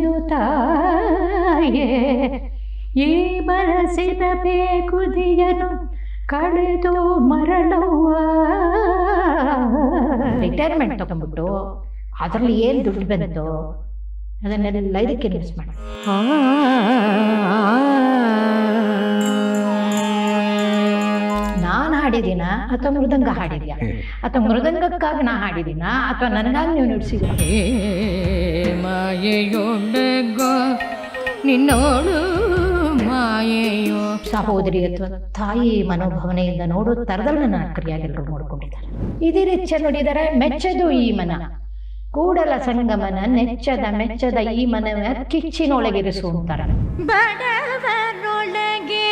ನೆನೆದು ತಾಯೇ ಈ ಮನಸ್ಸಿನ ಬೇಗುದಿಯನು ಕಳೆದು ಮರಳುವ. ರಿಟೈರ್ಮೆಂಟ್ ತಗೊಂಡ್ಬಿಟ್ಟು ಅದರಲ್ಲಿ ಏನು ದುಡ್ಡು ಬಂತು ಅದನ್ನೆಲ್ಲ ಇದಕ್ಕೆ ಇನ್ವೆಸ್ಟ್ ಮಾಡಿ. ನಾನು ಹಾಡಿದ್ದೀನ ಅಥವಾ ಮೃದಂಗ ಹಾಡಿದ್ಯಾ, ಅಥವಾ ಮೃದಂಗಕ್ಕಾಗಿ ನಾ ಹಾಡಿದ್ದೀನ ಅಥವಾ ನನಗಾಗಿ ನೀವು ನುಡಿಸಿದ. ಮಾಯೆಯೊಳಗೋ ನಿನ್ನೋಳು ಮಾಯೆಯೋ. ಸಹೋದರಿ ಅಥವಾ ತಾಯಿ ಮನೋಭಾವನೆಯಿಂದ ನೋಡೋ ಥರದಲ್ಲಿ ನನ್ನ ಕ್ರಿಯಾಗೆಲ್ಲರೂ ನೋಡ್ಕೊಂಡಿದ್ದಾರೆ. ಇದೇ ರೀತಿ ನೋಡಿದರೆ ಮೆಚ್ಚದು ಈ ಮನ ಕೂಡಲ ಸಂಗಮನ ನೆಚ್ಚದ ಮೆಚ್ಚದ ಈ ಮನವ ಕಿಚ್ಚಿನೊಳಗಿರಿಸುವಂತಾರೆ. ಬಡವರೊಳಗೆ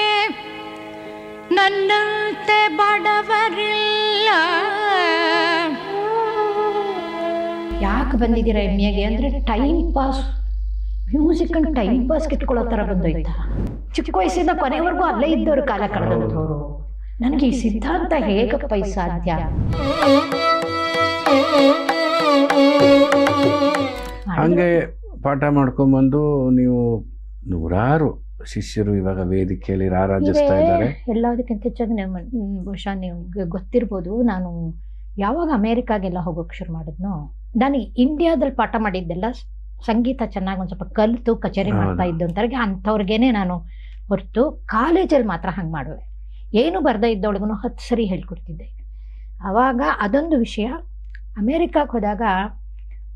ನನ್ನಂತೆ ಬಡವರಿಲ್ಲ. ಯಾಕೆ ಬಂದಿದ್ದೀರಾ ಎಮ್ಮೆಗೆ ಅಂದರೆ time pass, music and time pass ಇಟ್ಕೊಳ್ಳೋ ಥರ ಬಂದೋಯ್ತಾ. ಚಿಕ್ಕ ವಯಸ್ಸಿಂದ ಕೊನೆವರೆಗೂ ಅಲ್ಲೇ ಇದ್ದವರು ಕಾಲ ಕಳೆದವರು. ನನಗೆ ಈ ಸಿದ್ಧಾಂತ ಹೇಗಪ್ಪ ಸಾಧ್ಯ? ಹಂಗೆ ಪಾಠ ಮಾಡ್ಕೊಂಡ್ಬಂದು ನೀವು ನೂರಾರು ಶಿಷ್ಯರು ಇವಾಗ ವೇದಿಕೆಯಲ್ಲಿ ರಾರಾಜಿಸ್ತಾ ಇದ್ದಾರೆ. ಎಲ್ಲದಕ್ಕಿಂತ ಹೆಚ್ಚಾಗಿ ಬಹುಶಃ ನೀವು ಗೊತ್ತಿರ್ಬೋದು, ನಾನು ಯಾವಾಗ ಅಮೇರಿಕಾಗೆಲ್ಲ ಹೋಗೋಕೆ ಶುರು ಮಾಡಿದ್ನೋ, ನಾನು ಇಂಡಿಯಾದಲ್ಲಿ ಪಾಠ ಮಾಡಿದ್ದೆಲ್ಲ ಸಂಗೀತ ಚೆನ್ನಾಗಿ ಒಂದು ಸ್ವಲ್ಪ ಕಲಿತು ಕಚೇರಿ ಮಾಡ್ತಾ ಇದ್ದು ಅಂತಾರೆ ಅಂಥವ್ರಿಗೇನೆ ನಾನು ಹೊರತು ಕಾಲೇಜಲ್ಲಿ ಮಾತ್ರ ಹಂಗೆ ಮಾಡುವೆ. ಏನು ಬರ್ದೇ ಇದ್ದೊಳಗೂ 10 ಸರಿ ಹೇಳ್ಕೊಡ್ತಿದ್ದೆ. ಆವಾಗ ಅದೊಂದು ವಿಷಯ. ಅಮೇರಿಕಾಗೆ ಹೋದಾಗ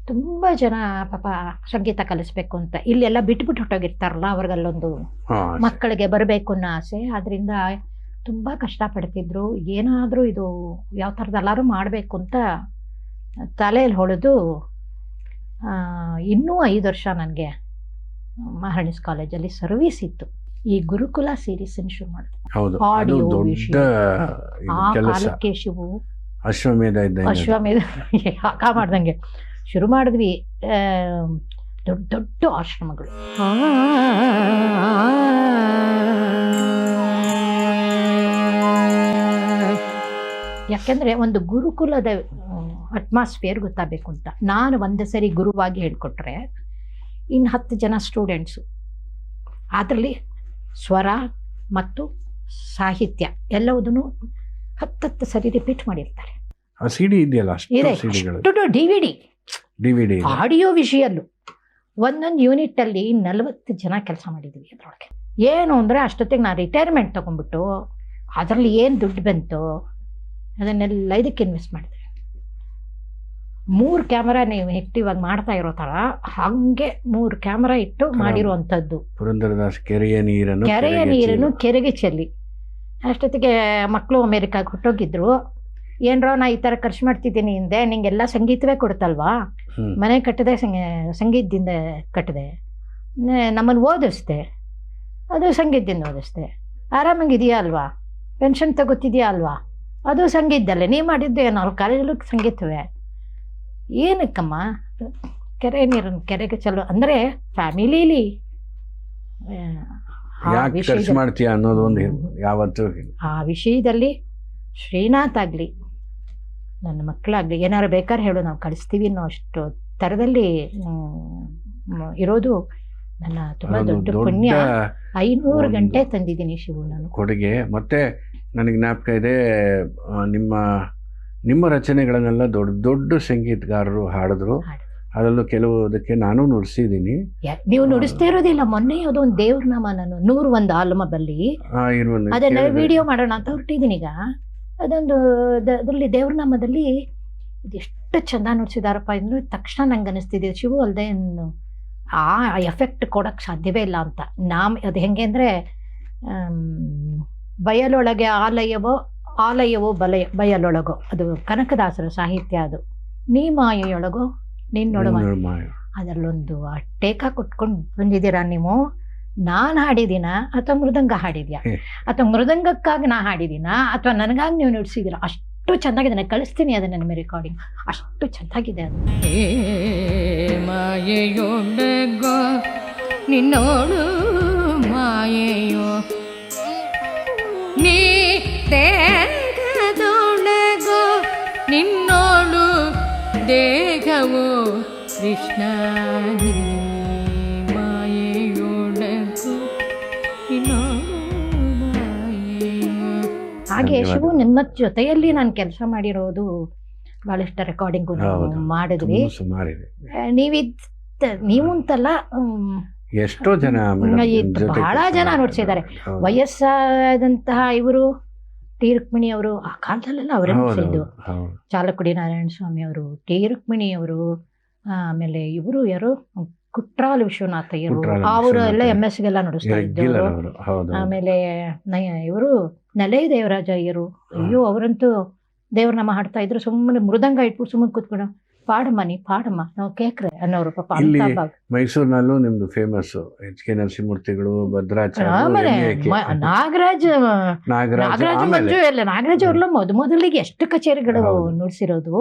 ತುಂಬ ಜನ ಪಾಪ ಸಂಗೀತ ಕಲಿಸ್ಬೇಕು ಅಂತ ಇಲ್ಲೆಲ್ಲ ಬಿಟ್ಬಿಟ್ಟು ಹೊಟ್ಟೋಗಿರ್ತಾರಲ್ಲ, ಅವ್ರಿಗಲ್ಲೊಂದು ಮಕ್ಕಳಿಗೆ ಬರಬೇಕು ಅನ್ನೋ ಆಸೆ. ಆದ್ದರಿಂದ ತುಂಬ ಕಷ್ಟಪಡ್ತಿದ್ರು. ಏನಾದರೂ ಇದು ಯಾವ ಥರದ್ದೆಲ್ಲರೂ ಮಾಡಬೇಕು ಅಂತ ತಲೆಯಲ್ಲಿ ಹೊಳೆದು ಇನ್ನೂ 5 ವರ್ಷ ನನಗೆ ಮಹಾರಾಣಿಸ್ ಕಾಲೇಜಲ್ಲಿ ಸರ್ವಿಸ್ ಇತ್ತು. ಈ ಗುರುಕುಲ ಸೀರೀಸನ್ನು ಶುರು ಮಾಡಿದೆ. ಆಡಿಯೋ ವಿಷಯ ಆ ಕಾಲಕ್ಕೆ ಶಿವು ಅಶ್ವಮೇಧ ಯಾಕ ಮಾಡ್ದಂಗೆ ಶುರು ಮಾಡಿದ್ವಿ. ದೊಡ್ಡ ದೊಡ್ಡ ಆಶ್ರಮಗಳು. ಯಾಕೆಂದರೆ ಒಂದು ಗುರುಕುಲದ ಅಟ್ಮಾಸ್ಫಿಯರ್ ಗೊತ್ತಾಗಬೇಕು ಅಂತ. ನಾನು ಒಂದು ಸರಿ ಗುರುವಾಗಿ ಹೇಳ್ಕೊಟ್ರೆ ಇನ್ನು 10 ಜನ ಸ್ಟೂಡೆಂಟ್ಸು ಅದರಲ್ಲಿ ಸ್ವರ ಮತ್ತು ಸಾಹಿತ್ಯ ಎಲ್ಲವುದನ್ನು 10 ಸರಿ ರಿಪೀಟ್ ಮಾಡಿರ್ತಾರೆ. ಸಿಡಿ ಇದೆಯಲ್ಲ, DVD ಆಡಿಯೋ ವಿಷಯಲ್ಲೂ ಒಂದೊಂದು ಯೂನಿಟಲ್ಲಿ 40 ಜನ ಕೆಲಸ ಮಾಡಿದ್ದೀವಿ. ಅದರೊಳಗೆ ಏನು ಅಂದರೆ ಅಷ್ಟೊತ್ತಿಗೆ ನಾನು ರಿಟೈರ್ಮೆಂಟ್ ತೊಗೊಂಡ್ಬಿಟ್ಟು ಅದರಲ್ಲಿ ಏನು ದುಡ್ಡು ಬಂತು ಅದನ್ನೆಲ್ಲ ಇದಕ್ಕೆ ಇನ್ವೆಸ್ಟ್ ಮಾಡಿದೆ. 3 ಕ್ಯಾಮರಾ ನೀವು ಆಕ್ಟಿವ್ ಆಗಿ ಮಾಡ್ತಾ ಇರೋ ಥರ ಹಾಗೆ 3 ಕ್ಯಾಮರಾ ಇಟ್ಟು ಮಾಡಿರುವಂಥದ್ದು. ಪುರಂದರದಾಸ್ ಕೆರೆಯ ನೀರನ್ನು ಕೆರೆಗೆ ಚೆಲ್ಲಿ. ಅಷ್ಟೊತ್ತಿಗೆ ಮಕ್ಕಳು ಅಮೇರಿಕಾಗೆ ಹೊಟ್ಟೋಗಿದ್ರು. ಏನರೋ ನಾ ಈ ಥರ ಖರ್ಚು ಮಾಡ್ತಿದ್ದೀನಿ ಹಿಂದೆ, ನಿಂಗೆಲ್ಲ ಸಂಗೀತವೇ ಕೊಡುತ್ತಲ್ವಾ, ಮನೆ ಕಟ್ಟದೆ ಸಂಗೀತದಿಂದ ಕಟ್ಟಿದೆ, ನಮ್ಮನ್ನು ಓದಿಸ್ದೆ, ಅದು ಸಂಗೀತದಿಂದ ಓದಿಸ್ದೆ, ಆರಾಮಾಗಿದೆಯಾ ಅಲ್ವಾ, ಪೆನ್ಷನ್ ತಗೋತಿದೆಯಾ ಅಲ್ವಾ, ಅದು ಸಂಗೀತದಲ್ಲೇ, ನೀವು ಮಾಡಿದ್ದು ಏನೋ ಅವ್ರ ಕಾಲೇಜಲ್ಲೂ ಸಂಗೀತವೇ, ಏನಕ್ಕಮ್ಮ ಕೆರೆ ನೀರನ್ನು ಕೆರೆಗೆ ಚಲೋ ಅಂದರೆ ಫ್ಯಾಮಿಲೀಲಿ ಆ ವಿಷಯದಲ್ಲಿ ಶ್ರೀನಾಥ್ ಆಗಲಿ ನನ್ನ ಮಕ್ಕಳಾಗಲಿ ಏನಾರು ಬೇಕಾದ್ರೆ ಹೇಳು ನಾವು ಕಳಿಸ್ತೀವಿ ಅನ್ನೋ ಅಷ್ಟು ಥರದಲ್ಲಿ ಇರೋದು ನನ್ನ ತುಂಬ ದೊಡ್ಡ ಪುಣ್ಯ. 500 ಗಂಟೆ ತಂದಿದ್ದೀನಿ ಶಿವು ನಾನು ಕೊಡುಗೆ. ಮತ್ತೆ ನನಗೆ ಜ್ಞಾಪಕ ಇದೆ, ನಿಮ್ಮ ರಚನೆಗಳನ್ನೆಲ್ಲ ದೊಡ್ಡ ದೊಡ್ಡ ಸಂಗೀತಗಾರರು ಹಾಡಿದ್ರು. ಅದರಲ್ಲೂ ಕೆಲವುದಕ್ಕೆ ನಾನು ನುಡಿಸಿದ್ದೀನಿ. ನೀವು ನುಡಿಸ್ತಾ ಇರೋದಿಲ್ಲ. ಮೊನ್ನೆ ಯಾವುದೋ ಒಂದು ದೇವ್ರ ನಾಮ ನಾನು 101 ಆಲ್ಬಮಲ್ಲಿ ಅದನ್ನ ವಿಡಿಯೋ ಮಾಡೋಣ ಅಂತ ಹೊರಟಿದ್ದೀನಿ ಈಗ. ಅದೊಂದು ಅದರಲ್ಲಿ ದೇವ್ರ ನಾಮದಲ್ಲಿ ಇದೆಷ್ಟು ಚೆಂದ ನುಡಿಸಿದಾರಪ್ಪ ಅಂದ್ರೆ ತಕ್ಷಣ ನಂಗೆ ಅನಿಸ್ತಿದೆ ಶಿವು ಅಲ್ಲದೆ ಆ ಎಫೆಕ್ಟ್ ಕೊಡೋಕ್ಕೆ ಸಾಧ್ಯವೇ ಇಲ್ಲ ಅಂತ. ಅದು ಹೆಂಗೆ ಅಂದರೆ ಬಯಲೊಳಗೆ ಆಲಯವೋ ಬಯಲೊಳಗೋ, ಅದು ಕನಕದಾಸರ ಸಾಹಿತ್ಯ. ಅದು ನೀ ಮಾಯೆಯೊಳಗೋ ನಿನ್ನೊಳ ಅದರಲ್ಲೊಂದು ಟೇಕ ಕೊಟ್ಕೊಂಡು ಬಂದಿದ್ದೀರಾ ನೀವು. ನಾನು ಹಾಡಿದ್ದೀನ ಅಥವಾ ಮೃದಂಗ ಹಾಡಿದ್ಯಾ, ಅಥವಾ ಮೃದಂಗಕ್ಕಾಗಿ ನಾ ಹಾಡಿದ್ದೀನ ಅಥವಾ ನನಗಾಗಿ ನೀವು ನುಡಿಸಿದ್ದೀರಾ. ಅಷ್ಟು ಚೆನ್ನಾಗಿದೆ. ನಾನು ಕಳಿಸ್ತೀನಿ ಅದನ್ನು ನಿಮ್ಮ ರೆಕಾರ್ಡಿಂಗ್. ಅಷ್ಟು ಚೆನ್ನಾಗಿದೆ ಅದು. ಮಾಯೆಯೊಳಗೋ ನಿನ್ನೋಳು ಮಾಯೆಯೋ ನೀ ದೇಹದೊಳಗೋ ನಿನ್ನೋಳು ದೇಹವೋ ಕೃಷ್ಣ ಕೇಶವು ನಿಮ್ಮ ಜೊತೆಯಲ್ಲಿ ನಾನು ಕೆಲಸ ಮಾಡಿರೋದು ಬಹಳಷ್ಟು ರೆಕಾರ್ಡಿಂಗು ಹೌದು. ಮಾಡಿದ್ವಿ. ಸುಮಾರಿದೆ. ನೀವು ಅಂತಲ್ಲ, ಎಷ್ಟೋ ಜನ ಮೇಡಮ್ ನಿಮ್ ಜೊತೆ ಬಹಳ ಕೆಲ್ಸ ಜನ ಮಾಡಿದ್ದಾರೆ. ನುಡ್ಸಿದ್ದಾರೆ. ಹೌದು. ವಯಸ್ಸಾದಂತಹ ಇವರು ಟಿ ರುಕ್ಮಿಣಿ ಅವರು ಆ ಕಾಲದಲ್ಲೆಲ್ಲ ಅವರೇ ಹೌದು, ನುಡ್ಸಿದ್ದು. ಹೌದು. ಚಾಲಕುಡಿ ನಾರಾಯಣ ಸ್ವಾಮಿ ಅವರು, ಟಿ ರುಕ್ಮಿಣಿ ಅವರು, ಆಮೇಲೆ ಇವರು ಯಾರು ಕುಟ್ರಾಲ ವಿಶ್ವನಾಥ ಇವರು, ಕುಟ್ರಾಲ ಅವರು ಎಲ್ಲ ವಿಶ್ವನಾಥ. MS ಗೆಲ್ಲ ನುಡಿಸ್ತಾ ರೆಗ್ಯುಲರ್ ಇದ್ದವರು. ಅವರು. ಹೌದು. ಆಮೇಲೆ ಇವರು ನಲೈ ದೇವರಾಜ ಅಯ್ಯರು, ಅಯ್ಯೋ ಅವರಂತೂ ದೇವ್ರ ನಾಮ ಹಾಡ್ತಾ ಇದ್ರು. ಸುಮ್ಮನೆ ಮೃದಂಗ ಇಟ್ಬಿಟ್ಟು ಸುಮ್ಮನೆ ಕೂತ್ಕೊಂಡು ಪಾಡಮ್ಮ ನಾವು ಕೇಕ್ರೆ ಅನ್ನೋರು ಪಾಪ. ಇಲ್ಲಿ ಅಂತ ಮೈಸೂರಿನಲ್ಲೂ ನಿಮ್ದು ಫೇಮಸ್ HK ನರಸಿಂಹಮೂರ್ತಿಗಳು, ಭದ್ರಾಚಾರ್ಯ, ಆಮೇಲೆ ನಾಗರಾಜ್ ನಾಗರಾಜ್, ಆಮೇಲೆ ಮಂಜು ಎಲ್ಲ ನಾಗರಾಜ್ ಅವ್ರಲ್ಲ ಮೊದಲಿಗೆ ಎಷ್ಟು ಕಚೇರಿಗಳು ಹೌದು. ನುಡಿಸಿರೋದು.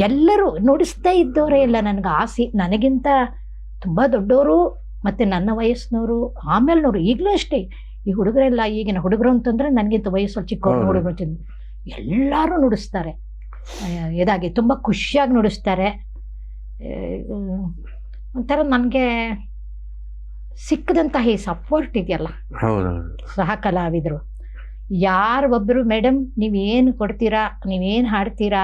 ಎಲ್ಲರೂ ನುಡಿಸ್ತಾ ಇದ್ದವರೇ ಎಲ್ಲ. ನನಗೆ ಆಸೆ, ನನಗಿಂತ ತುಂಬಾ ದೊಡ್ಡವರು ಮತ್ತೆ ನನ್ನ ವಯಸ್ಸಿನವರು, ಆಮೇಲೆ ಈಗಲೂ ಅಷ್ಟೇ. ಈ ಹುಡುಗರೆಲ್ಲ ಈಗಿನ ಹುಡುಗರು ಅಂತಂದ್ರೆ ನನಗಿಂತ ವಯಸ್ಸಲ್ಲಿ ಚಿಕ್ಕವ್ರು ಹೌದು. ಹುಡುಗರು ಎಲ್ಲರೂ ನುಡಿಸ್ತಾರೆ. ಇದಾಗಿ ತುಂಬ ಖುಷಿಯಾಗಿ ನುಡಿಸ್ತಾರೆ. ಒಂಥರ ನನಗೆ ಸಿಕ್ಕದಂತಹ ಈ ಸಪೋರ್ಟ್ ಇದೆಯಲ್ಲ ಹೌದೌದು. ಸಹ ಕಲಾವಿದರು. ಒಬ್ಬರು ಮೇಡಮ್ ನೀವೇನು ಕೊಡ್ತೀರಾ, ನೀವೇನು ಹಾಡ್ತೀರಾ,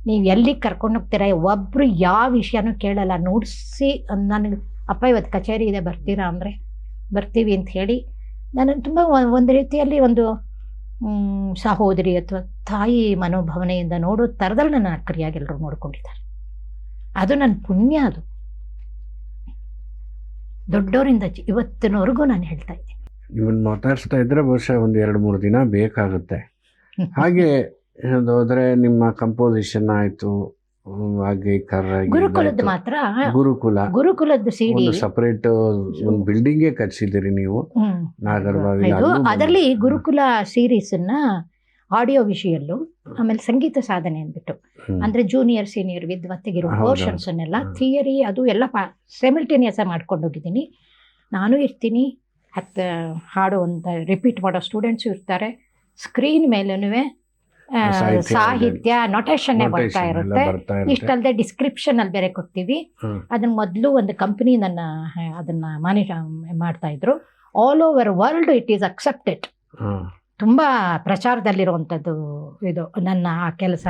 ನೀವು ಎಲ್ಲಿಗೆ ಕರ್ಕೊಂಡು ಹೋಗ್ತೀರಾ, ಒಬ್ಬರು ಯಾವ ವಿಷಯನೂ ಕೇಳಲ್ಲ. ನುಡಿಸಿ ನನಗೆ ಅಪ್ಪ ಇವತ್ತು ಕಚೇರಿ ಇದೆ ಬರ್ತೀರಾ ಅಂದರೆ ಬರ್ತೀವಿ ಅಂತ ಹೇಳಿ ನಾನು ತುಂಬ ಒಂದು ರೀತಿಯಲ್ಲಿ ಒಂದು ಸಹೋದರಿ ಅಥವಾ ತಾಯಿ ಮನೋಭಾವನೆಯಿಂದ ನೋಡೋ ಥರದಲ್ಲಿ ನನ್ನ ಅಕ್ಕರಿಯಾಗಿ ಎಲ್ಲರೂ ನೋಡ್ಕೊಂಡಿದ್ದಾರೆ. ಅದು ನನ್ನ ಪುಣ್ಯ. ಅದು ದೊಡ್ಡವರಿಂದ ಇವತ್ತಿನವರೆಗೂ ನಾನು ಹೇಳ್ತಾ ಇದ್ದೀನಿ. ಇವನ್ ಮಾತಾಡ್ಸ್ತಾ ಇದ್ರೆ ಬಹುಶಃ ಒಂದು 2-3 ದಿನ ಬೇಕಾಗುತ್ತೆ. ಹಾಗೆ ಹೋದ್ರೆ ನಿಮ್ಮ ಕಂಪೋಸಿಷನ್ ಆಯ್ತು, ಹಾಗೆ ಗುರುಕುಲದ ಮಾತ್ರ ಗುರುಕುಲದ CD ಒಂದು ಸಪರೇಟ್ ಒಂದು ಬಿಲ್ಡಿಂಗೇ ಕಟ್ಸಿದ್ದೀರಿ ನೀವು ನಾಗರಬಾವಿ. ಅದರಲ್ಲಿ ಗುರುಕುಲ ಸೀರೀಸ್ ಅನ್ನ ಆಡಿಯೋ ವಿಷಯಲ್ಲೂ, ಆಮೇಲೆ ಸಂಗೀತ ಸಾಧನೆ ಅಂದ್ಬಿಟ್ಟು, ಅಂದ್ರೆ ಜೂನಿಯರ್ ಸೀನಿಯರ್ ವಿದ್ವತ್ತಿಗಿರೋ ಪೋರ್ಷನ್ಸ್ ಅನ್ನೆಲ್ಲ ಥಿಯರಿ ಅದು ಎಲ್ಲ ಸೈಮಲ್ಟೇನಿಯಸ್ ಮಾಡ್ಕೊಂಡು ಹೋಗಿದ್ದೀನಿ. ನಾನು ಇರ್ತೀನಿ, ಹಾಡು ಅಂತ ರಿಪೀಟ್ ಮಾಡೋ ಸ್ಟೂಡೆಂಟ್ಸು ಇರ್ತಾರೆ. ಸ್ಕ್ರೀನ್ ಮೇಲೂ ಸಾಹಿತ್ಯ ನೊಟೇಷನ್ನೇ ಬರ್ತಾ ಇರುತ್ತೆ. ಇಷ್ಟಲ್ಲದೆ ಡಿಸ್ಕ್ರಿಪ್ಷನ್ ಅಲ್ಲಿ ಬೇರೆ ಕೊಡ್ತೀವಿ. ಅದನ್ನ ಮೊದಲು ಒಂದು ಕಂಪನಿ ಅದನ್ನ ಮಾಡ್ತಾ ಇದ್ರು. All over world it is accepted. ತುಂಬಾ ಪ್ರಚಾರದಲ್ಲಿರುವಂಥದ್ದು ಇದು ನನ್ನ ಆ ಕೆಲಸ.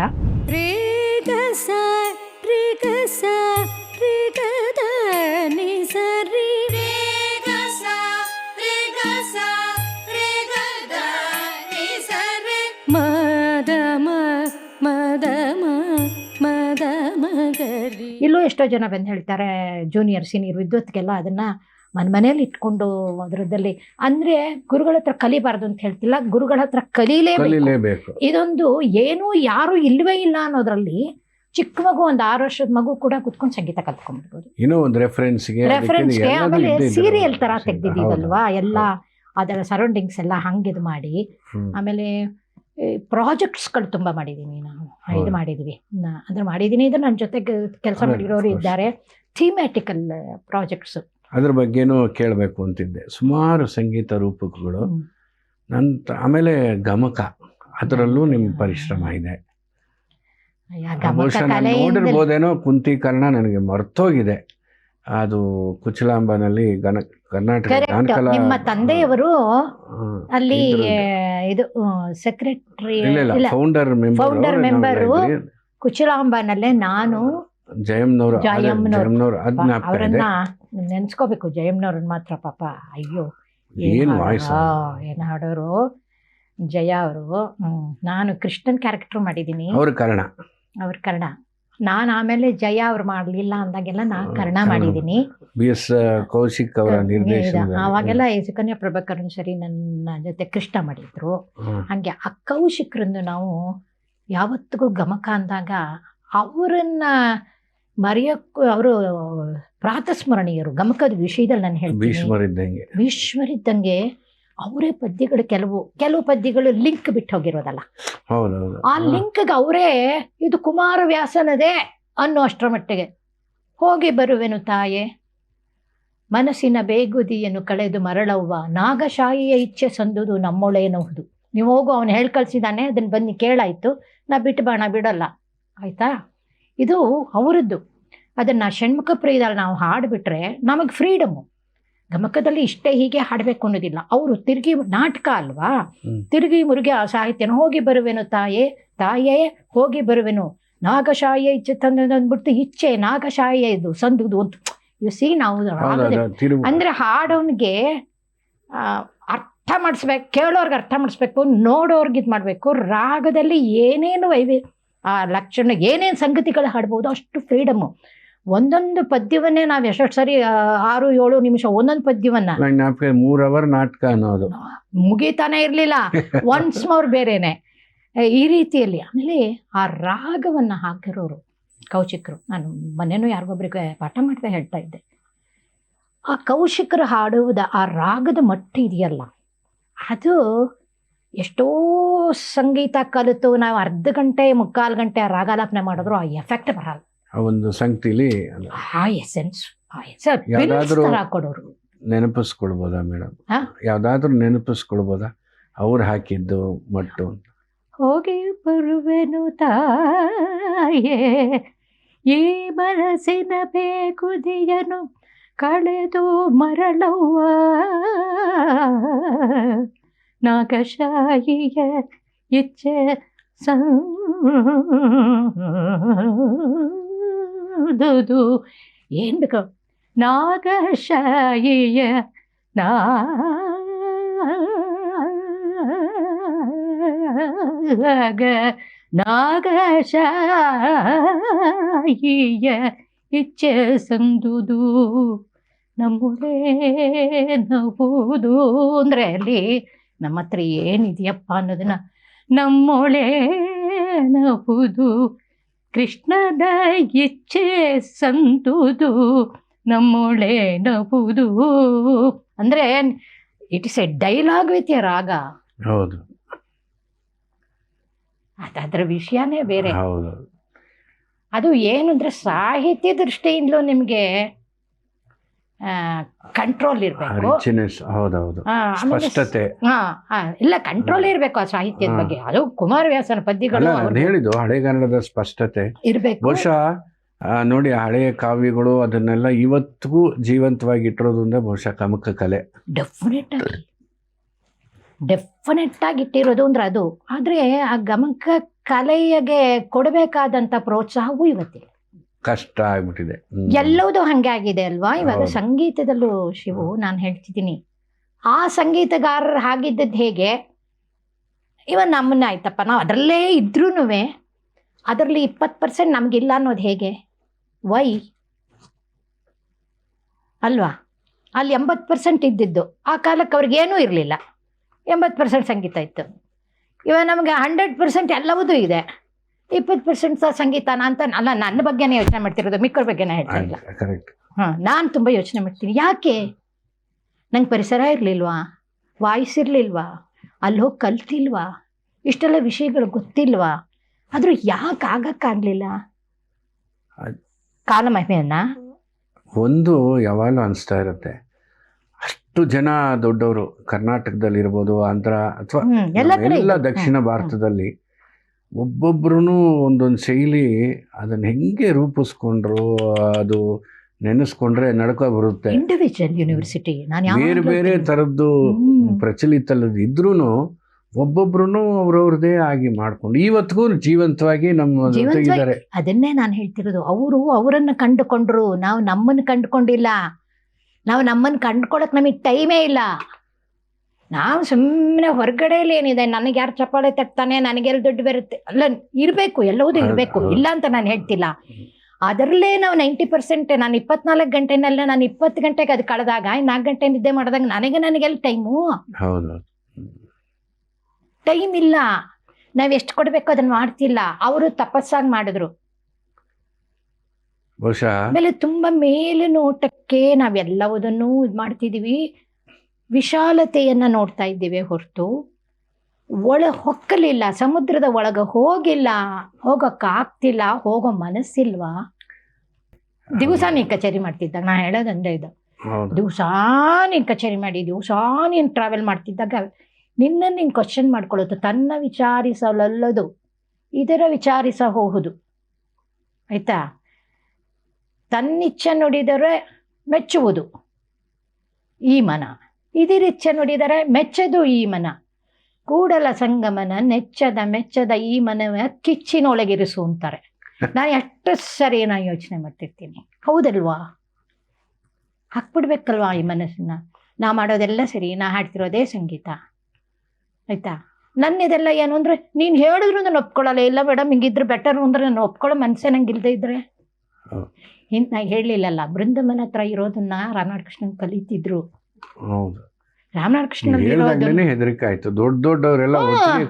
ಇಲ್ಲೂ ಎಷ್ಟೋ ಜನ ಬಂದು ಹೇಳ್ತಾರೆ, ಜೂನಿಯರ್ ಸೀನಿಯರ್ ವಿದ್ವತ್ಗೆಲ್ಲ ಅದನ್ನ ಮನೇಲಿ ಇಟ್ಕೊಂಡು ಅದರದಲ್ಲಿ ಅಂದ್ರೆ ಗುರುಗಳ ಹತ್ರ ಕಲಿಬಾರ್ದು ಅಂತ ಹೇಳ್ತಿಲ್ಲ, ಗುರುಗಳ ಹತ್ರ ಕಲೀಲೇಬೇಕು. ಇದೊಂದು ಏನು ಯಾರು ಇಲ್ವೇ ಇಲ್ಲ ಅನ್ನೋದ್ರಲ್ಲಿ ಚಿಕ್ಕ ಮಗು, ಒಂದು 6 ವರ್ಷದ ಮಗು ಕೂಡ ಕುತ್ಕೊಂಡು ಸಂಗೀತ ಕಲ್ತ್ಕೊಂಡ್ಬಿಡ್ಬೋದು. ಇನ್ನೂ ಒಂದು ರೆಫರೆನ್ಸ್ಗೆ. ಆಮೇಲೆ ಸೀರಿಯಲ್ ತರ ತೆಗ್ದಿದ್ದೀವಲ್ವಾ ಎಲ್ಲ, ಅದರ ಸರೌಂಡಿಂಗ್ಸ್ ಎಲ್ಲ ಹಂಗಿದ್ ಮಾಡಿ. ಆಮೇಲೆ ಪ್ರಾಜೆಕ್ಟ್ಸ್ಗಳು ತುಂಬ ಮಾಡಿದ್ದೀನಿ ನಾನು. ಇದು ಮಾಡಿದ್ದೀವಿ ಅಂದ್ರೆ ಮಾಡಿದ್ದೀನಿ. ಇದು ನನ್ನ ಜೊತೆಗೆ ಕೆಲಸ ಮಾಡಿರೋರು ಇದ್ದಾರೆ. ಥೀಮ್ಯಾಟಿಕಲ್ ಪ್ರಾಜೆಕ್ಟ್ಸ್. ಅದ್ರ ಬಗ್ಗೆನೂ ಕೇಳಬೇಕು ಅಂತಿದ್ದೆ. ಸುಮಾರು ಸಂಗೀತ ರೂಪಕಗಳು ನಂತರ, ಆಮೇಲೆ ಗಮಕ, ಅದರಲ್ಲೂ ನಿಮ್ಮ ಪರಿಶ್ರಮ ಇದೆ. ಬಹುಶಃ ನಾನು ನೋಡಿರ್ಬೋದೇನೋ, ಕುಂತೀಕರಣ ನನಗೆ ಮರ್ತೋಗಿದೆ. ಅದು ಕುಚಲಾಂಬನಲ್ಲಿ ಕರ್ನಾಟಕ ನಿಮ್ಮ ತಂದೆಯವರು ಅಲ್ಲಿ ಇದು ಸೆಕ್ರೆಟರಿ ಫೌಂಡರ್ ಮೆಂಬರು ಕುಚಲಾಂಬನಲ್ಲೇ. ನಾನು ಜಯಮ್ನವ್ರು ಅವರನ್ನ ನೆನ್ಸ್ಕೋಬೇಕು. ಜಯಮ್ನವ್ರನ್ನ ಮಾತ್ರ ಪಾಪ ಅಯ್ಯೋ ಏನು ಹಾಡೋರು ಜಯ ಅವರು. ನಾನು ಕೃಷ್ಣನ್ ಕ್ಯಾರೆಕ್ಟರ್ ಮಾಡಿದ್ದೀನಿ, ಅವ್ರ ಕರ್ಣ. ನಾನು ಆಮೇಲೆ ಜಯ ಅವ್ರು ಮಾಡಲಿಲ್ಲ ಅಂದಾಗೆಲ್ಲ ನಾನು ಕರ್ಣ ಮಾಡಿದ್ದೀನಿ. BS ಕೌಶಿಕ್ ಅವರ ನಿರ್ದೇಶನ. ಅವಾಗೆಲ್ಲ ಸುಕನ್ಯಾ ಪ್ರಭಾಕರನ್ ಸರಿ ನನ್ನ ಜೊತೆ ಕೃಷ್ಣ ಮಾಡಿದ್ರು. ಹಂಗೆ ಆ ಕೌಶಿಕ್ರಂದು ನಾವು ಯಾವತ್ತಿಗೂ ಗಮಕ ಅಂದಾಗ ಅವರನ್ನ ಮರೆಯೋಕ್ಕೂ, ಅವರು ಪ್ರಾತಸ್ಮರಣೀಯರು ಗಮಕದ ವಿಷಯದಲ್ಲಿ ನಾನು ಹೇಳ್ತೀನಿ. ಭೀಷ್ಮರಿದ್ದಂಗೆ ಅವರೇ ಪದ್ಯಗಳು, ಕೆಲವು ಪದ್ಯಗಳು ಲಿಂಕ್ ಬಿಟ್ಟು ಹೋಗಿರೋದಲ್ಲ, ಆ ಲಿಂಕ್ಗೆ ಅವರೇ ಇದು ಕುಮಾರವ್ಯಾಸನದೇ ಅನ್ನೋ ಅಷ್ಟರ ಮಟ್ಟಿಗೆ ಹೋಗಿ ಬರುವೆನು ತಾಯೇ, ಮನಸ್ಸಿನ ಬೇಗುದಿಯನ್ನು ಕಳೆದು ಮರಳವ್ವ, ನಾಗಶಾಹಿಯ ಇಚ್ಛೆ ಸಂದುದು ನಮ್ಮೊಳೆಯನಹುದು. ನೀವು ಹೋಗು, ಅವನು ಹೇಳಿ ಕಳಿಸಿದ್ದಾನೆ, ಅದನ್ನು ಬನ್ನಿ ಕೇಳಾಯ್ತು, ನಾ ಬಿಡಲ್ಲ ಆಯ್ತಾ. ಇದು ಅವರದ್ದು. ಅದನ್ನು ಷಣ್ಮುಖ ಪ್ರಿಯದಲ್ಲಿ ನಾವು ಹಾಡಿಬಿಟ್ರೆ ನಮಗೆ ಫ್ರೀಡಮ್ಮು. ಗಮಕದಲ್ಲಿ ಇಷ್ಟೇ ಹೀಗೆ ಹಾಡಬೇಕು ಅನ್ನೋದಿಲ್ಲ. ಅವರು ತಿರುಗಿ ನಾಟಕ ಅಲ್ವಾ, ಹ್ಮ್. ತಿರುಗಿ ಮುರುಗಿ ಆ ಸಾಹಿತ್ಯನ ಹೋಗಿ ಬರುವೆನು ತಾಯೇ ತಾಯೇ ಹೋಗಿ ಬರುವೆನು ನಾಗಶಾಯ ಇಚ್ಛೆ ತಂದ್ಬಿಡ್ತು ಇಚ್ಛೆ ನಾಗಶಾಯ ಇದು ಸಂದುದು ಅಂತ ಸಿ ನಾವು ಅಂದ್ರೆ ಹಾಡೋನ್ಗೆ ಅರ್ಥ ಮಾಡಿಸ್ಬೇಕು, ಕೇಳೋರ್ಗೆ ಅರ್ಥ ಮಾಡಿಸ್ಬೇಕು, ನೋಡೋರ್ಗೆ ಇದು ಮಾಡಬೇಕು. ರಾಗದಲ್ಲಿ ಏನೇನು ಆ ಲಕ್ಷಣ ಏನೇನು ಸಂಗತಿಗಳು ಹಾಡ್ಬೋದು ಅಷ್ಟು ಫ್ರೀಡಮ್ಮು. ಒಂದೊಂದು ಪದ್ಯವನ್ನೇ ನಾವು ಎಷ್ಟೊಟ್ಟು ಸರಿ 6-7 ನಿಮಿಷ ಒಂದೊಂದು ಪದ್ಯವನ್ನ 3 ಅವರ್ ನಾಟಕ ಅನ್ನೋದು ಮುಗೀತಾನೆ ಇರಲಿಲ್ಲ. ಒನ್ಸ್ ಮೋರ್ ಬೇರೆನೆ ಈ ರೀತಿಯಲ್ಲಿ. ಆಮೇಲೆ ಆ ರಾಗವನ್ನು ಹಾಕಿರೋರು ಕೌಶಿಕರು. ನಾನು ಮೊನ್ನೆನೂ ಯಾರಿಗೊಬ್ರಿಗೆ ಪಾಠ ಮಾಡ್ತಾ ಹೇಳ್ತಾ ಇದ್ದೆ, ಆ ಕೌಶಿಕರು ಹಾಡುವುದ ಆ ರಾಗದ ಮಟ್ಟ ಇದೆಯಲ್ಲ, ಅದು ಎಷ್ಟೋ ಸಂಗೀತ ಕಲಿತು ನಾವು ಅರ್ಧ ಗಂಟೆ 3/4 ಗಂಟೆ ಆ ರಾಗಾಲಾಪನೆ ಮಾಡಿದ್ರು ಆ ಎಫೆಕ್ಟ್ ಬರಲ್ಲ. ಆ ಒಂದು ಸಂಗತಿಲಿ ಆ ಎಸೆನ್ಸ್ ಕೊಡೋರು ನೆನಪಿಸ್ಕೊಳ್ಬೋದಾ ಮೇಡಮ್? ಯಾವ್ದಾದ್ರು ನೆನಪಿಸ್ಕೊಳ್ಬೋದಾ ಅವ್ರು ಹಾಕಿದ್ದು ಮಟ್ಟು? ಹೋಗಿ ಬರುವೆನು ತಾಯೇ ಈ ಮನಸ್ಸಿನ ಬೇಕುದಿಯನು ಕಳೆದು ಮರಳವ್ವ ನಾಗಶಾಯಿಯ ಇಚ್ಛೆ ಸಂದುದು ಏನ್ ಬೇಕು ನಾಗಶಾಯಿಯ ನಾಗಶಾಯಿಯ ಇಚ್ಛೆ ಸಂದುದು ನಮ್ಮೂರೇ ನವುದು ಅಂದರೆ ಅಲ್ಲಿ ನಮ್ಮ ಹತ್ರ ಏನಿದೆಯಪ್ಪ ಅನ್ನೋದನ್ನ ನಮ್ಮೊಳೆ ನವುದು ಕೃಷ್ಣದ ಇಚ್ಛೆ ಸಂದುದು ನಮ್ಮೊಳೆ ನವುದು ಅಂದರೆ it is A dialogue with A ರಾಗ. ಹೌದು, ಅದರ ವಿಷಯನೇ ಬೇರೆ. ಹೌದು. ಅದು ಏನು ಅಂದರೆ ಸಾಹಿತ್ಯ ದೃಷ್ಟಿಯಿಂದಲೂ ನಿಮಗೆ ಕಂಟ್ರೋಲ್ ಇರಬೇಕು. ಸ್ಪಷ್ಟತೆ ಇಲ್ಲ, ಕಂಟ್ರೋಲ್ ಇರಬೇಕು ಆ ಸಾಹಿತ್ಯದ ಬಗ್ಗೆ. ಅದು ಕುಮಾರವ್ಯಾಸನ ಪದ್ಯಗಳು ಹೇಳಿದ್ದು ಹಳೆಗನ್ನಡದ ಸ್ಪಷ್ಟತೆ ಇರಬೇಕು. ಬಹುಶಃ ನೋಡಿ, ಹಳೆಯ ಕಾವ್ಯಗಳು ಅದನ್ನೆಲ್ಲ ಇವತ್ತಿಗೂ ಜೀವಂತವಾಗಿ ಇಟ್ಟಿರೋದು ಅಂದ್ರೆ ಬಹುಶಃ ಗಮಕ ಕಲೆ. ಡೆಫಿನೆಟ್ ಆಗಿ ಇಟ್ಟಿರೋದು ಅಂದ್ರೆ ಅದು. ಆದ್ರೆ ಆ ಗಮಕ ಕಲೆಗೆ ಕೊಡಬೇಕಾದಂತ ಪ್ರೋತ್ಸಾಹವೂ ಇವತ್ತಿಲ್ಲ, ಕಷ್ಟ ಆಗ್ಬಿಟ್ಟಿದೆ. ಎಲ್ಲವೂ ಹಂಗೆ ಆಗಿದೆ ಅಲ್ವಾ ಇವಾಗ. ಸಂಗೀತದಲ್ಲೂ ಶಿವು ನಾನು ಹೇಳ್ತಿದ್ದೀನಿ, ಆ ಸಂಗೀತಗಾರರು ಆಗಿದ್ದದ್ದು ಹೇಗೆ ಇವಾಗ ನಮ್ಮನ್ನ ಆಯ್ತಪ್ಪ ನಾವು ಅದರಲ್ಲೇ ಇದ್ರೂ ಅದರಲ್ಲಿ 20% ನಮಗಿಲ್ಲ ಅನ್ನೋದು ಹೇಗೆ? ವೈ ಅಲ್ವಾ? ಅಲ್ಲಿ 80% ಇದ್ದಿದ್ದು ಆ ಕಾಲಕ್ಕೆ ಅವ್ರಿಗೇನೂ ಇರಲಿಲ್ಲ, 80% ಸಂಗೀತ ಇತ್ತು. ಇವಾಗ ನಮಗೆ 100% ಎಲ್ಲವೂ ಇದೆ, 20% ಸಂಗೀತನ ಅಂತ ಅಲ್ಲ. ನನ್ನ ಬಗ್ಗೆನೇ ಯೋಚನೆ ಮಾಡ್ತಿರೋದು, ಮಿಕ್ಕರ ಬಗ್ಗೆನೇ ಹೇಳ್ತಾ ಇಲ್ಲ. ನಾನು ತುಂಬ ಯೋಚನೆ ಮಾಡ್ತೀನಿ, ಯಾಕೆ ನಂಗೆ ಪರಿಸರ ಇರಲಿಲ್ವಾ, ವಾಯ್ಸ್ ಇರಲಿಲ್ವಾ, ಅಲ್ಲಿ ಹೋಗಿ ಕಲ್ತಿಲ್ವಾ, ಇಷ್ಟೆಲ್ಲ ವಿಷಯಗಳು ಗೊತ್ತಿಲ್ವಾ, ಆದರೂ ಯಾಕೆ ಆಗಕ್ಕಾಗಲಿಲ್ಲ? ಕಾಲಮಹಿಮೆಯನ್ನ ಒಂದು ಯಾವಾಗಲೂ ಅನಿಸ್ತಾ ಇರುತ್ತೆ, ಅಷ್ಟು ಜನ ದೊಡ್ಡವರು ಕರ್ನಾಟಕದಲ್ಲಿ ಇರ್ಬೋದು, ಆಂಧ್ರ ಅಥವಾ ಎಲ್ಲ ದಕ್ಷಿಣ ಭಾರತದಲ್ಲಿ ಒಬ್ಬೊಬ್ರು ಒಂದೊಂದು ಶೈಲಿ ಅದನ್ನ ಹೆಂಗೆ ರೂಪಿಸ್ಕೊಂಡ್ರು, ಅದು ನೆನೆಸ್ಕೊಂಡ್ರೆ ನಡ್ಕೊ ಬರುತ್ತೆ. ಇಂಡಿವಿಜುವಲ್ ಯೂನಿವರ್ಸಿಟಿ ಬೇರೆ ಬೇರೆ ಥರದ್ದು ಪ್ರಚಲಿತಲ್ಲದ ಇದ್ರೂ ಒಬ್ಬೊಬ್ರು ಅವ್ರವ್ರದೇ ಆಗಿ ಮಾಡ್ಕೊಂಡು ಇವತ್ತಿಗೂ ಜೀವಂತವಾಗಿ ನಮ್ಮ ಜೊತೆಗಿದ್ದಾರೆ. ಅದನ್ನೇ ನಾನು ಹೇಳ್ತಿರೋದು. ಅವರು ಅವರನ್ನು ಕಂಡುಕೊಂಡ್ರು, ನಾವು ನಮ್ಮನ್ನು ಕಂಡುಕೊಂಡಿಲ್ಲ. ನಾವು ನಮ್ಮನ್ನು ಕಂಡುಕೊಳ್ಳೋಕೆ ನಮಗೆ ಟೈಮೇ ಇಲ್ಲ. ನಾವು ಸುಮ್ಮನೆ ಹೊರಗಡೆಯಲ್ಲಿ ಏನಿದೆ, ನನಗೆ ಯಾರು ಚಪ್ಪಾಳೆ ತಟ್ತಾನೆ, ನನಗೆಲ್ಲ ದುಡ್ಡು ಬರುತ್ತೆ, ಅಲ್ಲ ಇರಬೇಕು, ಎಲ್ಲವೂ ಇರಬೇಕು, ಇಲ್ಲ ಅಂತ ನಾನು ಹೇಳ್ತಿಲ್ಲ. ಅದರಲ್ಲೇ ನಾವು 90%, ನಾನು 24 ಗಂಟೆನಲ್ಲ, ನಾನು 20 ಗಂಟೆಗೆ ಅದು ಕಳೆದಾಗ 4 ಗಂಟೆ ನಿದ್ದೆ ಮಾಡಿದಾಗ ನನಗೆಲ್ಲ ಟೈಮು. ಟೈಮ್ ಇಲ್ಲ, ನಾವು ಎಷ್ಟು ಕೊಡಬೇಕು ಅದನ್ನು ಮಾಡ್ತಿಲ್ಲ. ಅವರು ತಪಸ್ಸಾಗಿ ಮಾಡಿದ್ರು. ಆಮೇಲೆ ತುಂಬ ಮೇಲೆ ನೋಟಕ್ಕೆ ನಾವೆಲ್ಲವುದನ್ನು ಇದು ಮಾಡ್ತಿದ್ದೀವಿ, ವಿಶಾಲತೆಯನ್ನು ನೋಡ್ತಾ ಇದ್ದೀವಿ ಹೊರತು ಹೊಕ್ಕಲಿಲ್ಲ, ಸಮುದ್ರದ ಒಳಗೆ ಹೋಗಿಲ್ಲ, ಹೋಗೋಕ್ಕಾಗ್ತಿಲ್ಲ, ಹೋಗೋ ಮನಸ್ಸಿಲ್ವಾ? ದಿವಸ ನೀನು ಕಚೇರಿ ಮಾಡ್ತಿದ್ದಾಗ ನಾ ಹೇಳೋದಂದ್ರೆ ಇದು, ದಿವಸ ನೀನು ಕಚೇರಿ ಮಾಡಿ, ದಿವಸ ನೀನು ಟ್ರಾವೆಲ್ ಮಾಡ್ತಿದ್ದಾಗ ನಿನ್ನನ್ನು ನೀನು ಕ್ವಶನ್ ಮಾಡ್ಕೊಳ್ಳೋದು. ತನ್ನ ವಿಚಾರಿಸಲಲ್ಲದು ಇದರ ವಿಚಾರಿಸಬಹುದು, ಆಯ್ತಾ? ತನ್ನಿಚ್ಛೆ ನುಡಿದರೆ ಮೆಚ್ಚುವುದು, ಈ ಮನ ಇದಿರಿಚ್ಛೆ ನುಡಿದರೆ ಮೆಚ್ಚದು ಈ ಮನ, ಕೂಡಲ ಸಂಗಮನ ನೆಚ್ಚದ ಮೆಚ್ಚದ ಈ ಮನವ ಕಿಚ್ಚಿನೊಳಗಿರಿಸು ಅಂತಾರೆ. ನಾನು ಎಷ್ಟು ಸರಿ ನಾನು ಯೋಚನೆ ಮಾಡ್ತಿರ್ತೀನಿ, ಹೌದಲ್ವಾ? ಹಾಕ್ಬಿಡ್ಬೇಕಲ್ವಾ ಈ ಮನಸ್ಸನ್ನ. ನಾ ಮಾಡೋದೆಲ್ಲ ಸರಿ, ನಾ ಹಾಡ್ತಿರೋದೇ ಸಂಗೀತ, ಆಯ್ತಾ? ನನ್ನಿದೆಲ್ಲ ಏನು ಅಂದರೆ ನೀನು ಹೇಳಿದ್ರು ನಾನು ಒಪ್ಕೊಳ್ಳಲ್ಲ. ಇಲ್ಲ ಮೇಡಮ್ ಹಿಂಗಿದ್ರೆ ಬೆಟರು ಅಂದರೆ ನಾನು ಒಪ್ಕೊಳ್ಳೋ ಮನಸ್ಸೇ ನಂಗೆ ಇಲ್ಲದೆ ಇದ್ರೆ. ನಾ ಹೇಳಲಿಲ್ಲಲ್ಲ, ಬೃಂದಮನ ಹತ್ರ ಇರೋದನ್ನ ರಾಮನಾಥ ಕೃಷ್ಣನ್ ಕಲಿತಿದ್ರು. ಹೌದು, ರಾಮನಾಥ ಕೃಷ್ಣನ್ ಹೆದರಿಕೆ ಆಯ್ತು. ದೊಡ್ಡವರೆಲ್ಲ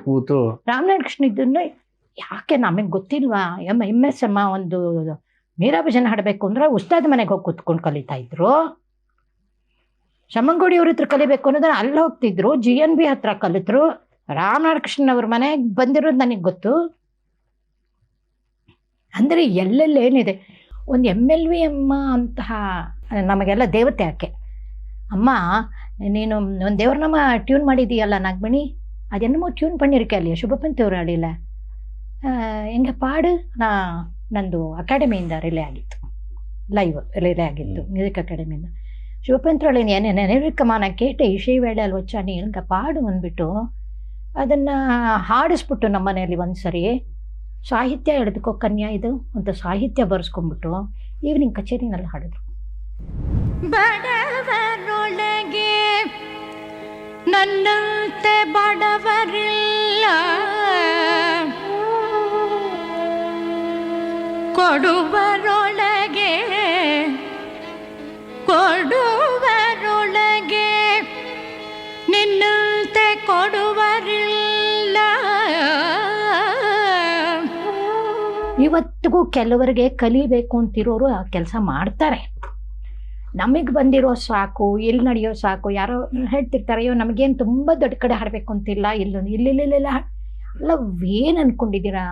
ಕೂತು ರಾಮನಾಥ ಕೃಷ್ಣ ಇದನ್ನ ಯಾಕೆ ನಮಗೆ ಗೊತ್ತಿಲ್ವಾ? MS ಅಮ್ಮ ಒಂದು ಮೀರಾ ಭಜನ್ ಹಾಡಬೇಕು ಅಂದ್ರೆ ಉಸ್ತಾದ್ ಮನೆಗೆ ಹೋಗಿ ಕೂತ್ಕೊಂಡು ಕಲಿತಾ ಇದ್ರು. ಶಮಂಗೋಡಿ ಅವ್ರ ಹತ್ರ ಕಲಿಬೇಕು ಅನ್ನೋದನ್ನ ಅಲ್ಲಿ ಹೋಗ್ತಿದ್ರು. GNB ಹತ್ರ ಕಲಿತರು. ರಾಮನಾಥ ಕೃಷ್ಣನ್ ಅವ್ರ ಮನೆಗೆ ಬಂದಿರೋದು ನನಗೆ ಗೊತ್ತು. ಅಂದರೆ ಎಲ್ಲೆಲ್ಲೇನಿದೆ. ಒಂದು MLV ಅಮ್ಮ ಅಂತಹ ನಮಗೆಲ್ಲ ದೇವತೆ ಆಕೆ. ಅಮ್ಮ ನೀನು ಒಂದು ದೇವ್ರನಾಮ ಟ್ಯೂನ್ ಮಾಡಿದೀಯಲ್ಲ ನಾಗಮಣಿ, ಅದೆನ್ನಮೋ ಟ್ಯೂನ್ ಪಣ್ಣಿರಿಕೆ ಅಲ್ಲಿ ಶುಭಪಂತವ್ರು ಆಡಿಲ್ಲ ಹೆಂಗೆ ಪಾಡು. ನಂದು ಅಕಾಡೆಮಿಯಿಂದ ರಿಲೇ ಆಗಿತ್ತು, ಲೈವ್ ರಿಲೇ ಆಗಿತ್ತು ಮ್ಯೂಸಿಕ್ ಅಕಾಡೆಮಿಯಿಂದ. ಶಿವಪಂತ್ರಳಿ ನೆನವಿಕ್ಕಮ್ಮ ನಾನು ಕೇಟೆ ಇಶೈ ವೇಳೆ ಅಲ್ಲಿ ವಚ್ಚ ನೀ ಹೆಂಗೆ ಪಾಡು ಅಂದ್ಬಿಟ್ಟು ಅದನ್ನು ಹಾಡಿಸ್ಬಿಟ್ಟು ನಮ್ಮ ಮನೆಯಲ್ಲಿ ಒಂದು ಸರಿ ಸಾಹಿತ್ಯ ಎಳೆದುಕೋ ಕನ್ಯಾ ಇದು ಅಂತ ಸಾಹಿತ್ಯ ಬರೆಸ್ಕೊಂಡ್ಬಿಟ್ಟು ಈವ್ನಿಂಗ್ ಕಚೇರಿನಲ್ಲಿ ಹಾಡಿದ್ರು. ಬಡವರೊಳಗೆ ನನ್ನಂತೆ ಬಡವರಿಲ್ಲ, ಕೊಡುವರೊಳಗೆ ಕೊಡುವರೊಳಗೆ ನಿನ್ನಂತೆ ಕೊಡುವರಿಲ್ಲ. ಇವತ್ತಿಗೂ ಕೆಲವರಿಗೆ ಕಲಿಬೇಕು ಅಂತಿರೋರು ಆ ಕೆಲಸ ಮಾಡ್ತಾರೆ. ನಮಗೆ ಬಂದಿರೋ ಸಾಕು, ಇಲ್ಲಿ ನಡೆಯೋ ಸಾಕು. ಯಾರೋ ಹೇಳ್ತಿರ್ತಾರೆ, ಅಯ್ಯೋ ನಮಗೇನು ತುಂಬ ದೊಡ್ಡ ಕಡೆ ಹಾಡಬೇಕು ಅಂತಿಲ್ಲ, ಇಲ್ಲಿಲ್ಲ ಅಲ್ಲ. ಏನು ಅಂದ್ಕೊಂಡಿದ್ದೀರಾ?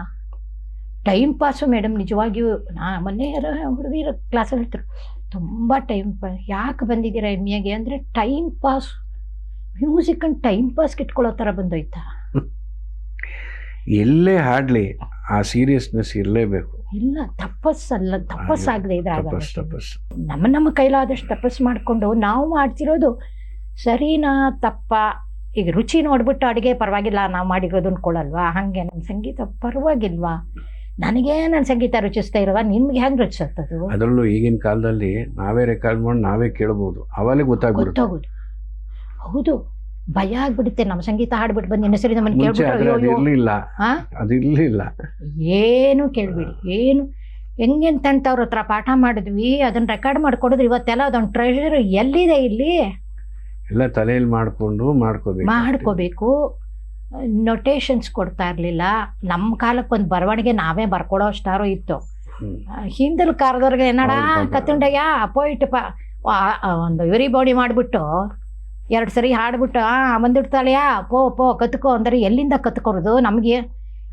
Time pass madam. ನಿಜವಾಗಿಯೂ ಮೊನ್ನೆ ಹುಡುಗಿರ ಕ್ಲಾಸಲ್ಲಿ ಹೇಳ್ತಾರೆ ತುಂಬ ಟೈಮ್ ಪಾಸ್. ಯಾಕೆ ಬಂದಿದ್ದೀರಾ MAಗೆ ಅಂದರೆ ಟೈಮ್ ಪಾಸ್. ಮ್ಯೂಸಿಕನ್ನು ಟೈಮ್ ಪಾಸ್ಗೆ ಇಟ್ಕೊಳ್ಳೋ ಥರ ಬಂದೋಯ್ತಾ? ಎಲ್ಲೇ ಹಾಡಲಿ ಆ ಸೀರಿಯಸ್ನೆಸ್ ಇರಲೇಬೇಕು. ಇಲ್ಲ, ತಪಸ್ಸಲ್ಲ, ತಪಸ್ಸಾಗದೆ ಇದ್ರೆ ತಪಸ್ಸು. ನಮ್ಮ ಕೈಲಾದಷ್ಟು ತಪಸ್ಸು ಮಾಡಿಕೊಂಡು ನಾವು ಮಾಡ್ತಿರೋದು ಸರಿನಾ ತಪ್ಪ. ಈಗ ರುಚಿ ನೋಡ್ಬಿಟ್ಟು ಅಡುಗೆ ಪರವಾಗಿಲ್ಲ ನಾವು ಮಾಡಿರೋದು ಅಂದ್ಕೊಳ್ಳಲ್ವಾ? ಹಾಗೆ ನನ್ನ ಸಂಗೀತ ಪರವಾಗಿಲ್ವಾ? ನನಗೆ ನನ್ನ ಸಂಗೀತ ರುಚಿಸ್ತಾ ಇರುವ ನಿಮ್ಗೆ ಹೆಂಗೆ ರುಚಿಸ್ತದು? ಅದರಲ್ಲೂ ಈಗಿನ ಕಾಲದಲ್ಲಿ ನಾವೇ ರೆಕಾರ್ಡ್ ಮಾಡಿ ನಾವೇ ಕೇಳ್ಬೋದು, ಅವಾಗಲೇ ಗೊತ್ತಾಗೋದು. ಹೌದು, ಭಯ ಆಗ್ಬಿಡುತ್ತೆ. ನಮ್ಮ ಸಂಗೀತ ಹಾಡ್ಬಿಟ್ಟು ಬಂದು ಇನ್ನೊಂದ್ಸರಿ ನಮ್ಮನ್ನು ಕೇಳ್ಬಿಟ್ಟು ಅದಿರ್ಲಿಲ್ಲ. ಏನು ಕೇಳ್ಬಿಡಿ, ಏನು ಹೆಂಗೆಂತವ್ರ ಹತ್ರ ಪಾಠ ಮಾಡಿದ್ವಿ, ಅದನ್ನ ರೆಕಾರ್ಡ್ ಮಾಡ್ಕೊಡಿದ್ರಿ. ಇವತ್ತೆಲ್ಲ ಅದೊಂದು ಟ್ರೆಷರ್ ಎಲ್ಲಿದೆ? ಇಲ್ಲಿ ಎಲ್ಲ ತಲೆಯಲ್ಲಿ ಮಾಡ್ಕೋಬೇಕು. ನೊಟೇಷನ್ಸ್ ಕೊಡ್ತಾ ಇರಲಿಲ್ಲ. ನಮ್ಮ ಕಾಲಕ್ಕೆ ಒಂದು ಬರವಣಿಗೆ ನಾವೇ ಬರ್ಕೊಡೋ ಅಷ್ಟಾರು ಇತ್ತು. ಹಿಂದಲ್ ಕಾಲದವ್ರಿಗೆ ಏನಡ ಕತ್ತುಂಡಯ್ಯ ಪೋಯಿಟ್ ಒಂದು ಇವ್ರಿ ಬಾಡಿ ಮಾಡಿಬಿಟ್ಟು 2 ಸರಿ ಹಾಡ್ಬಿಟ್ಟು ಬಂದಿಡ್ತಾಳೆಯಾ ಪೋ ಕತ್ಕೋ ಅಂದರೆ ಎಲ್ಲಿಂದ ಕತ್ಕೊರೋದು? ನಮಗೆ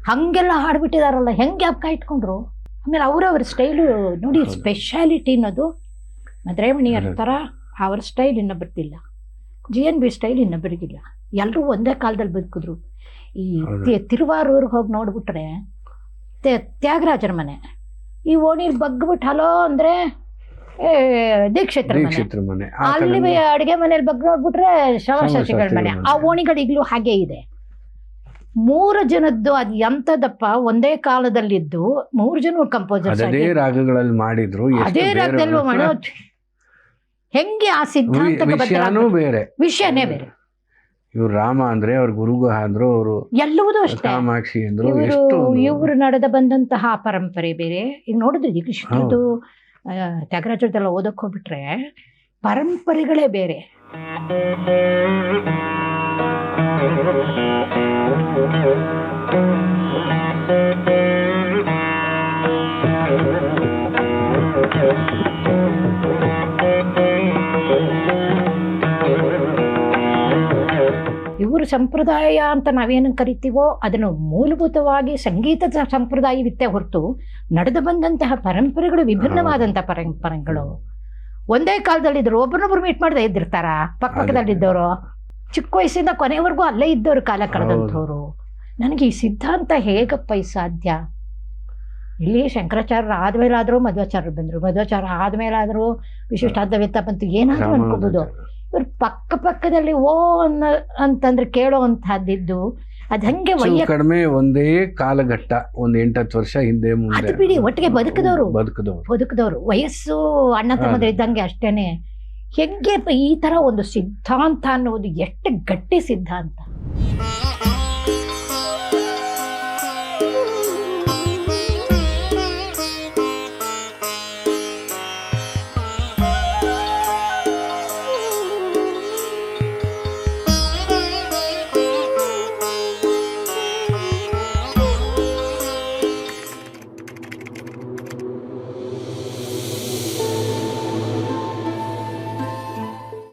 ಹಾಗೆಲ್ಲ ಹಾಡ್ಬಿಟ್ಟಿದಾರಲ್ಲ, ಹೆಂಗೆ ಜ್ಞಾಪಕ ಇಟ್ಕೊಂಡ್ರು? ಆಮೇಲೆ ಅವ್ರವ್ರ ಸ್ಟೈಲು ನೋಡಿ, ಸ್ಪೆಷಾಲಿಟಿ ಅನ್ನೋದು ಮದ್ರೇಮಣಿಯರ ಥರ ಅವ್ರ ಸ್ಟೈಲ್ ಇನ್ನೊಬ್ಬರ್ದಿಲ್ಲ, GNB ಸ್ಟೈಲ್ ಇನ್ನೊಬ್ಬರಿಗಿಲ್ಲ. ಎಲ್ಲರೂ ಒಂದೇ ಕಾಲದಲ್ಲಿ ಬದುಕಿದ್ರು. ಈ ತಿರುವಾರೂರ್ಗೆ ಹೋಗಿ ನೋಡ್ಬಿಟ್ರೆ ತ್ಯಾಗರಾಜರ ಮನೆ, ಈ ಓಣಿಲಿ ಬಗ್ಬಿಟ್ಟು ಹಲೋ ಅಂದರೆ ದೀಕ್ಷಿತ್ರ ಮನೆ, ಅಲ್ಲಿ ಅಡುಗೆ ಮನೇಲಿ ಬಗ್ಗೆ ನೋಡ್ಬಿಟ್ರೆ ಶವಶಾಸ್ತ್ರಿಗಳ ಮನೆ. ಆ ಓಣಿಗಳು ಈಗಲೂ ಹಾಗೆ ಇದೆ. 3 ಜನದ್ದು ಅದು ಎಂಥದಪ್ಪ, ಒಂದೇ ಕಾಲದಲ್ಲಿದ್ದು 3 ಜನ ಕಂಪೋಸರ್ಸ್ ಅದೇ ರಾಗಗಳಲ್ಲಿ ಮಾಡಿದ್ರು. ಅದೇ ರಾಗದಲ್ಲೂ ಮಾಡೋದು ಹೆಂಗೆ? ಆ ಸಿದ್ಧಾಂತ ಬೇರೆ, ವಿಷಯನೇ ಬೇರೆ. ಇವ್ರು ರಾಮ ಅಂದ್ರೆ ಅವ್ರ ಗುರುಗೂ ಆದ್ರು, ಅವರು ಎಲ್ಲವೂ ಅಷ್ಟೇ. ಕಾಮಾಕ್ಷಿ ಅಂದ್ರು. ಇವರು ನಡೆದ ಬಂದಂತಹ ಪರಂಪರೆ ಬೇರೆ. ಈಗ ನೋಡಿದ್ರೆ ಈಗ ಇಷ್ಟೊಂದು ತ್ಯಾಗರಾಜದೆಲ್ಲ ಓದಕ್ಕೆ ಹೋಗ್ಬಿಟ್ರೆ ಪರಂಪರೆಗಳೇ ಬೇರೆ. ಇವರು ಸಂಪ್ರದಾಯ ಅಂತ ನಾವೇನು ಕರಿತೀವೋ ಅದನ್ನು ಮೂಲಭೂತವಾಗಿ ಸಂಗೀತದ ಸಂಪ್ರದಾಯವಿತ್ತೆ ಹೊರತು ನಡೆದು ಬಂದಂತಹ ಪರಂಪರೆಗಳು ವಿಭಿನ್ನವಾದಂಥ ಪರಂಪರೆಗಳು. ಒಂದೇ ಕಾಲದಲ್ಲಿದ್ದರು, ಒಬ್ಬರನ್ನೊಬ್ರು ಮೀಟ್ ಮಾಡದೆ ಇದ್ದಿರ್ತಾರ ಪಕ್ಕದಲ್ಲಿದ್ದವರು. ಚಿಕ್ಕ ವಯಸ್ಸಿಂದ ಕೊನೆವರೆಗೂ ಅಲ್ಲೇ ಇದ್ದವರು, ಕಾಲ ಕಳೆದಂಥವ್ರು. ನನಗೆ ಈ ಸಿದ್ಧಾಂತ ಹೇಗಪ್ಪ ಈ ಸಾಧ್ಯ? ಇಲ್ಲಿ ಶಂಕರಾಚಾರ್ಯರು ಆದ್ಮೇಲಾದರೂ ಮಧ್ವಾಚಾರ್ಯರು ಬಂದರು, ಮಧ್ವಾಚಾರ್ಯ ಆದ್ಮೇಲಾದರೂ ವಿಶಿಷ್ಟಾದ್ವೈತ ಬಂತು, ಏನಾದರೂ ಅನ್ಕೋಬೋದು. ಇವ್ರು ಪಕ್ಕದಲ್ಲಿ ಓ ಅಂತಂದ್ರೆ ಕೇಳೋ ಅಂತಹದ್ದಿದ್ದು ಅದ್ ಹಂಗೆ ಹೆಚ್ಚು ಕಡಿಮೆ ಒಂದೇ ಕಾಲಘಟ್ಟ, ಒಂದು 8-10 ವರ್ಷ ಹಿಂದೆ ಮುಂದೆ ಅದು ಬಿಡಿ, ಒಟ್ಟಿಗೆ ಬದುಕಿದವರು ಬದುಕಿದವರು ವಯಸ್ಸು ಅಣ್ಣ ತಮ್ಮದ್ರ ಇದ್ದಂಗೆ ಅಷ್ಟೇನೆ. ಹೆಂಗೆ ಈ ತರ ಒಂದು ಸಿದ್ಧಾಂತ ಅನ್ನೋದು ಎಷ್ಟು ಗಟ್ಟಿ ಸಿದ್ಧಾಂತ.